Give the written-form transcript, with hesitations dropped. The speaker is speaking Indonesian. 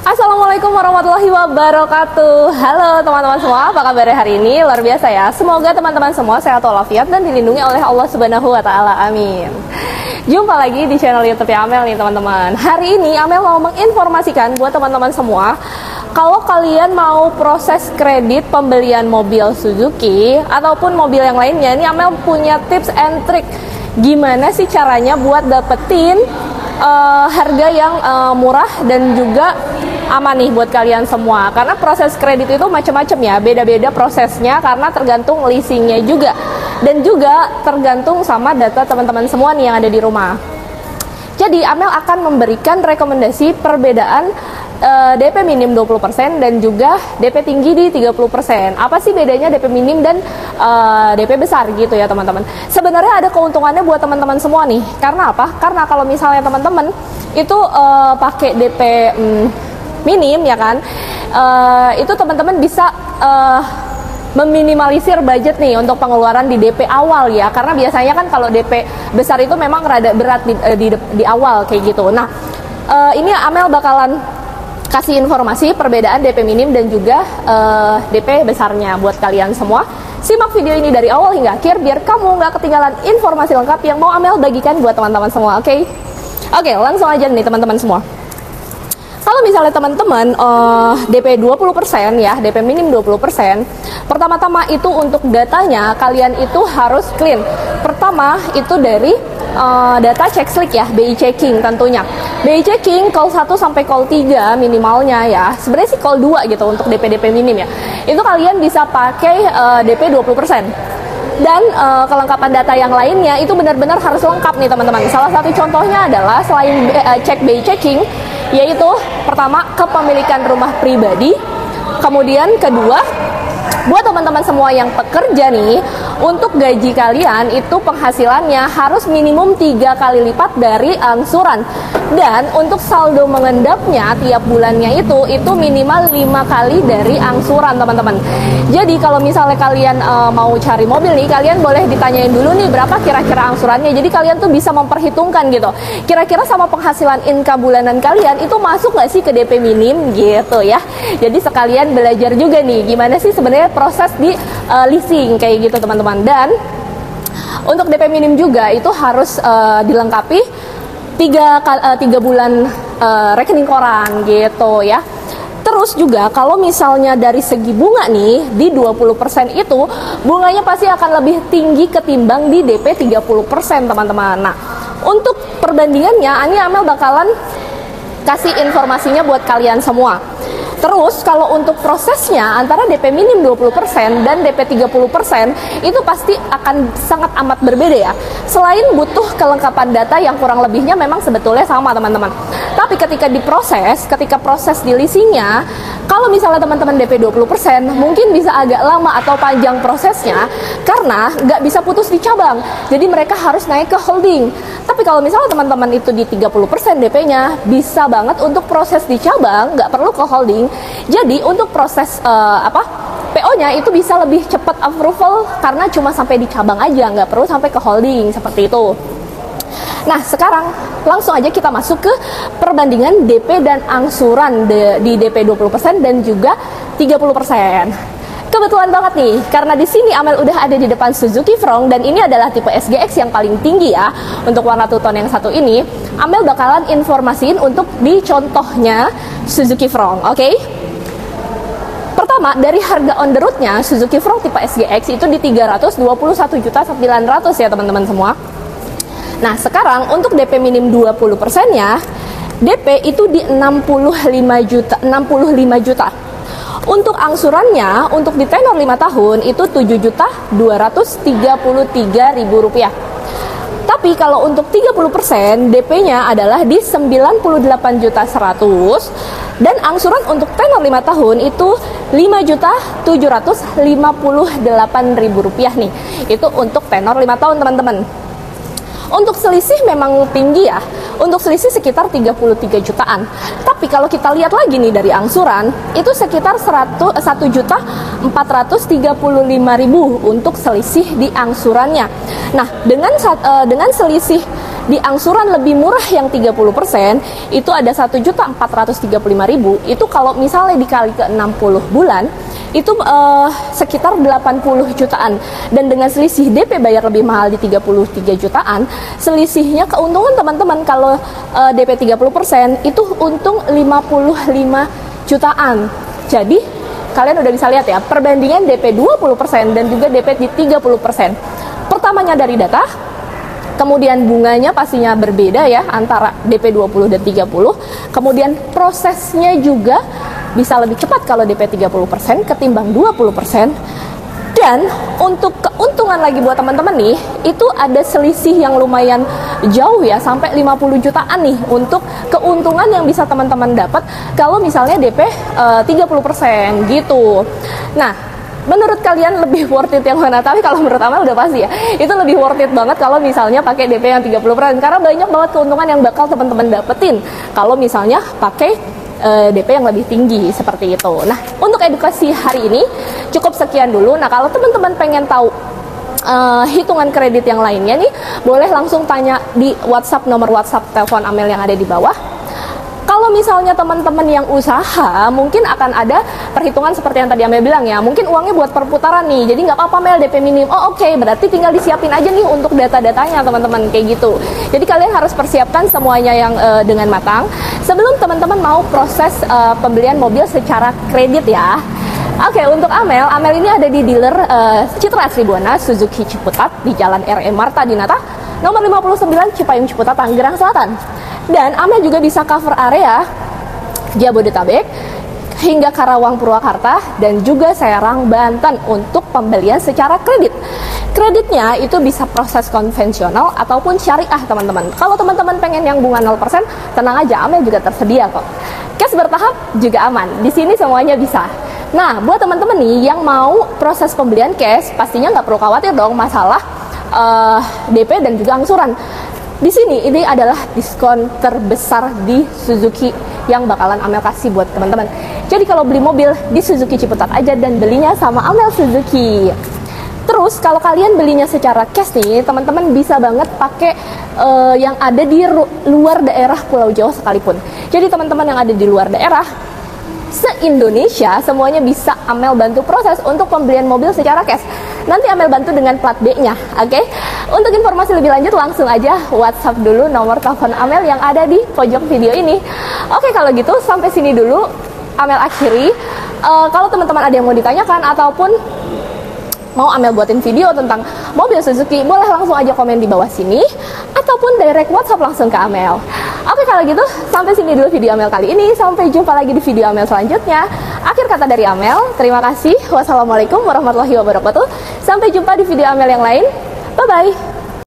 Assalamualaikum warahmatullahi wabarakatuh. Halo teman-teman semua, apa kabar hari ini? Luar biasa ya. Semoga teman-teman semua sehat walafiat dan dilindungi oleh Allah Subhanahu wa taala. Amin. Jumpa lagi di channel YouTube Amel nih teman-teman. Hari ini Amel mau menginformasikan buat teman-teman semua, kalau kalian mau proses kredit pembelian mobil Suzuki ataupun mobil yang lainnya, ini Amel punya tips and trick gimana sih caranya buat dapetin harga yang murah dan juga aman nih buat kalian semua. Karena proses kredit itu macam-macam ya, beda-beda prosesnya karena tergantung leasingnya juga, dan juga tergantung sama data teman-teman semua nih yang ada di rumah. Jadi Amel akan memberikan rekomendasi perbedaan DP minim 20% dan juga DP tinggi di 30%. Apa sih bedanya DP minim dan DP besar gitu ya teman-teman. Sebenarnya ada keuntungannya buat teman-teman semua nih. Karena apa? Karena kalau misalnya teman-teman itu pakai DP minim ya kan, itu teman-teman bisa meminimalisir budget nih untuk pengeluaran di DP awal ya, karena biasanya kan kalau DP besar itu memang rada berat di awal kayak gitu. Nah, ini Amel bakalan kasih informasi perbedaan DP minim dan juga DP besarnya buat kalian semua. Simak video ini dari awal hingga akhir biar kamu nggak ketinggalan informasi lengkap yang mau Amel bagikan buat teman-teman semua, oke? Oke, langsung aja nih teman-teman semua. Kalau misalnya teman-teman DP 20% ya, DP minim 20%, pertama-tama itu untuk datanya kalian itu harus clean. Pertama itu dari data check slick ya, BI checking tentunya. BI checking call 1 sampai call 3 minimalnya ya. Sebenarnya sih call 2 gitu untuk DP minim ya. Itu kalian bisa pakai DP 20%. Dan kelengkapan data yang lainnya itu benar-benar harus lengkap nih teman-teman. Salah satu contohnya adalah selain cek BI checking, yaitu pertama kepemilikan rumah pribadi, kemudian kedua buat teman-teman semua yang pekerja nih, untuk gaji kalian itu penghasilannya harus minimum 3 kali lipat dari angsuran, dan untuk saldo mengendapnya tiap bulannya itu minimal 5 kali dari angsuran teman-teman. Jadi kalau misalnya kalian mau cari mobil nih, kalian boleh ditanyain dulu nih berapa kira-kira angsurannya. Jadi kalian tuh bisa memperhitungkan gitu, kira-kira sama penghasilan income bulanan kalian itu masuk nggak sih ke DP minim gitu ya. Jadi sekalian belajar juga nih gimana sih sebenarnya proses di leasing kayak gitu teman-teman. Dan untuk DP minim juga itu harus dilengkapi 3 bulan rekening koran gitu ya. Terus juga kalau misalnya dari segi bunga nih, di 20% itu bunganya pasti akan lebih tinggi ketimbang di DP 30% teman-teman. Nah, untuk perbandingannya ini Amel bakalan kasih informasinya buat kalian semua. Terus kalau untuk prosesnya antara DP minim 20% dan DP 30% itu pasti akan sangat amat berbeda ya. Selain butuh kelengkapan data yang kurang lebihnya memang sebetulnya sama teman-teman. Tapi ketika proses di leasingnya, kalau misalnya teman-teman DP 20% mungkin bisa agak lama atau panjang prosesnya karena nggak bisa putus di cabang. Jadi mereka harus naik ke holding. Tapi kalau misalnya teman-teman itu di 30% DP-nya, bisa banget untuk proses di cabang, nggak perlu ke holding. Jadi untuk proses PO-nya itu bisa lebih cepat approval karena cuma sampai di cabang aja, nggak perlu sampai ke holding seperti itu. Nah, sekarang langsung aja kita masuk ke perbandingan DP dan angsuran di DP 20% dan juga 30%. Kebetulan banget nih, karena di sini Amel udah ada di depan Suzuki Front dan ini adalah tipe SGX yang paling tinggi ya. Untuk warna two-tone yang satu ini, Amel bakalan informasiin untuk di contohnya Suzuki Front, oke? Pertama, dari harga on the road-nya Suzuki Front tipe SGX itu di 321.900.000 ya teman-teman semua. Nah, sekarang untuk DP minim 20%-nya, DP itu di 65 juta. Untuk angsurannya, untuk di tenor 5 tahun itu 7.233.000 rupiah. Tapi kalau untuk 30% DP-nya adalah di 98.100.000 dan angsuran untuk tenor 5 tahun itu 5.758.000 rupiah nih. Itu untuk tenor 5 tahun teman-teman. Untuk selisih memang tinggi ya. Untuk selisih sekitar 33 jutaan. Tapi kalau kita lihat lagi nih dari angsuran, itu sekitar 1.435.000 untuk selisih di angsurannya. Nah, dengan selisih di angsuran lebih murah yang 30% itu ada 1.435.000. Itu kalau misalnya dikali ke 60 bulan itu sekitar 80 jutaan. Dan dengan selisih DP bayar lebih mahal di 33 jutaan, selisihnya keuntungan teman-teman kalau DP 30% itu untung 55 jutaan. Jadi kalian udah bisa lihat ya perbandingan DP 20% dan juga DP di 30%. Pertamanya dari data, kemudian bunganya pastinya berbeda ya antara DP 20 dan 30. Kemudian prosesnya juga bisa lebih cepat kalau DP 30% ketimbang 20%. Dan untuk keuntungan lagi buat teman-teman nih, itu ada selisih yang lumayan jauh ya, sampai 50 jutaan nih untuk keuntungan yang bisa teman-teman dapat kalau misalnya DP 30% gitu. Nah, menurut kalian lebih worth it yang mana? Tapi kalau menurut Amel udah pasti ya, itu lebih worth it banget kalau misalnya pakai DP yang 30%, karena banyak banget keuntungan yang bakal teman-teman dapetin kalau misalnya pakai DP yang lebih tinggi seperti itu. Nah, untuk edukasi hari ini cukup sekian dulu. Nah, kalau teman-teman pengen tahu hitungan kredit yang lainnya nih, boleh langsung tanya di WhatsApp, nomor WhatsApp telepon Amel yang ada di bawah. Kalau misalnya teman-teman yang usaha, mungkin akan ada perhitungan seperti yang tadi Amel bilang ya. Mungkin uangnya buat perputaran nih, jadi nggak apa-apa Mel DP minim. Oh oke, berarti tinggal disiapin aja nih untuk data-datanya teman-teman, kayak gitu. Jadi kalian harus persiapkan semuanya yang dengan matang sebelum teman-teman mau proses pembelian mobil secara kredit ya. Oke, untuk Amel ini ada di dealer Citra Asribuana Suzuki Ciputat di Jalan R.E. Marta Dinata, nomor 59 Cipayung Ciputat, Tangerang Selatan. Dan Amel juga bisa cover area Jabodetabek hingga Karawang Purwakarta dan juga Serang Banten untuk pembelian secara kredit. Kreditnya itu bisa proses konvensional ataupun syariah teman-teman. Kalau teman-teman pengen yang bunga 0%, tenang aja, Amel juga tersedia kok. Cash bertahap juga aman. Di sini semuanya bisa. Nah, buat teman-teman nih yang mau proses pembelian cash, pastinya nggak perlu khawatir dong masalah DP dan juga angsuran. Di sini ini adalah diskon terbesar di Suzuki yang bakalan Amel kasih buat teman-teman. Jadi kalau beli mobil di Suzuki Ciputat aja dan belinya sama Amel Suzuki. Terus kalau kalian belinya secara cash nih, teman-teman bisa banget pakai yang ada di luar daerah Pulau Jawa sekalipun. Jadi teman-teman yang ada di luar daerah se-Indonesia semuanya bisa Amel bantu proses untuk pembelian mobil secara cash. Nanti Amel bantu dengan plat B-nya, oke? Untuk informasi lebih lanjut langsung aja WhatsApp dulu nomor telepon Amel yang ada di pojok video ini. Oke, kalau gitu sampai sini dulu Amel akhiri. Kalau teman-teman ada yang mau ditanyakan ataupun mau Amel buatin video tentang mobil Suzuki, boleh langsung aja komen di bawah sini ataupun direct WhatsApp langsung ke Amel. Oke, kalau gitu sampai sini dulu video Amel kali ini. Sampai jumpa lagi di video Amel selanjutnya. Akhir kata dari Amel, terima kasih. Wassalamualaikum warahmatullahi wabarakatuh. Sampai jumpa di video Amel yang lain. Bye-bye.